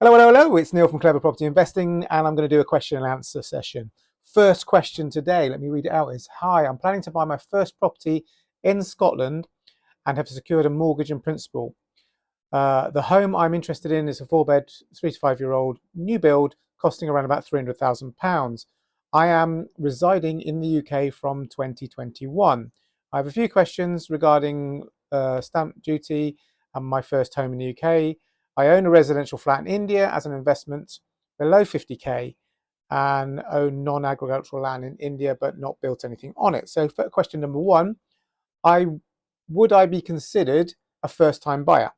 Hello, hello, hello. It's Neil from Clever Property Investing, and I'm going to do a question and answer session. First question today, let me read it out, is Hi, I'm planning to buy my first property in Scotland and have secured a mortgage in principle. The home I'm interested in is a 4-bed, 3 to 5 year old new build, costing around about £300,000. I am residing in the UK from 2021. I have a few questions regarding stamp duty and my first home in the UK. I own a residential flat in India as an investment below 50k and own non-agricultural land in India but not built anything on it. So for question number one, I would I be considered a first-time buyer?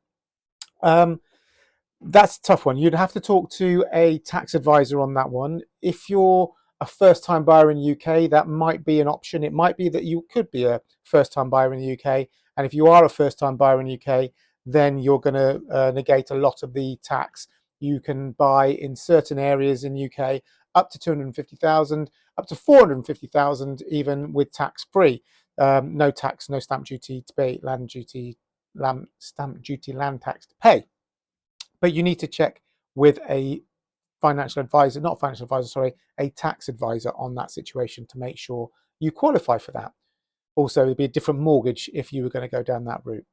That's a tough one. You'd have to talk to a tax advisor on that one. If you're a first-time buyer in the UK, that might be an option. It might be that you could be a first-time buyer in the UK, and if you are a first-time buyer in the UK, then you're going to negate a lot of the tax. You can buy in certain areas in the UK up to 250,000, up to 450,000, even with tax-free. No tax, no stamp duty to pay, stamp duty, land tax to pay. But you need to check with a financial advisor, not financial advisor, sorry, a tax advisor on that situation to make sure you qualify for that. Also, it'd be a different mortgage if you were going to go down that route.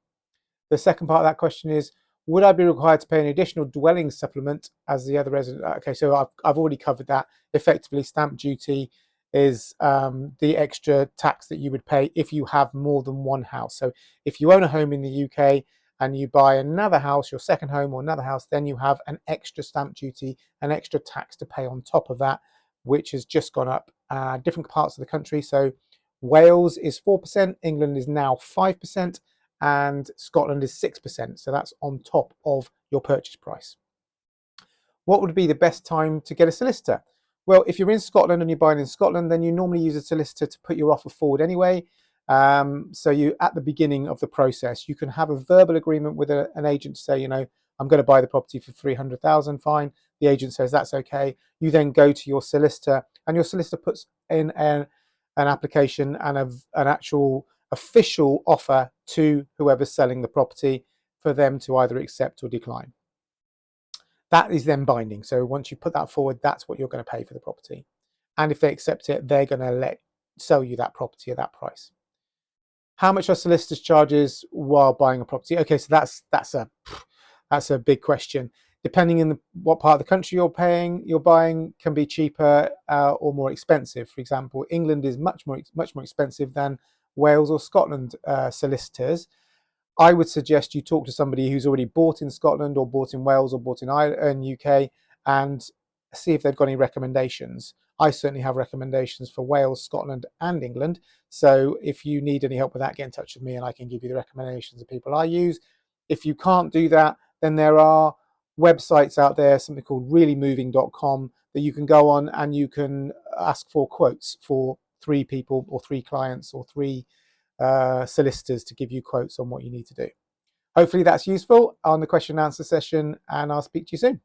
The second part of that question is, would I be required to pay an additional dwelling supplement as the other resident? Okay, so I've already covered that. Effectively, stamp duty is the extra tax that you would pay if you have more than one house. So if you own a home in the UK and you buy another house, your second home or another house, then you have an extra stamp duty, an extra tax to pay on top of that, which has just gone up different parts of the country. So Wales is 4%, England is now 5%, and Scotland is 6%. So that's on top of your purchase price. What would be the best time to get a solicitor? Well, if you're in Scotland and you're buying in Scotland, then you normally use a solicitor to put your offer forward anyway. So you, at the beginning of the process, you can have a verbal agreement with an agent to say, I'm going to buy the property for 300,000. Fine. The agent says that's okay. You then go to your solicitor, and your solicitor puts in an application and an actual official offer to whoever's selling the property for them to either accept or decline. That is then binding. So once you put that forward, that's what you're going to pay for the property. And if they accept it, they're going to sell you that property at that price. How much are solicitors' charges while buying a property? Okay, so that's a big question. Depending on what part of the country you're buying can be cheaper or more expensive. For example, England is much more expensive than Wales or Scotland solicitors. I would suggest you talk to somebody who's already bought in Scotland or bought in Wales or bought in UK and see if they've got any recommendations. I certainly have recommendations for Wales, Scotland, and England. So if you need any help with that, get in touch with me and I can give you the recommendations of people I use. If you can't do that, then there are websites out there, something called reallymoving.com, that you can go on and you can ask for quotes for 3 people or 3 clients or 3 solicitors to give you quotes on what you need to do. Hopefully that's useful on the question and answer session, and I'll speak to you soon.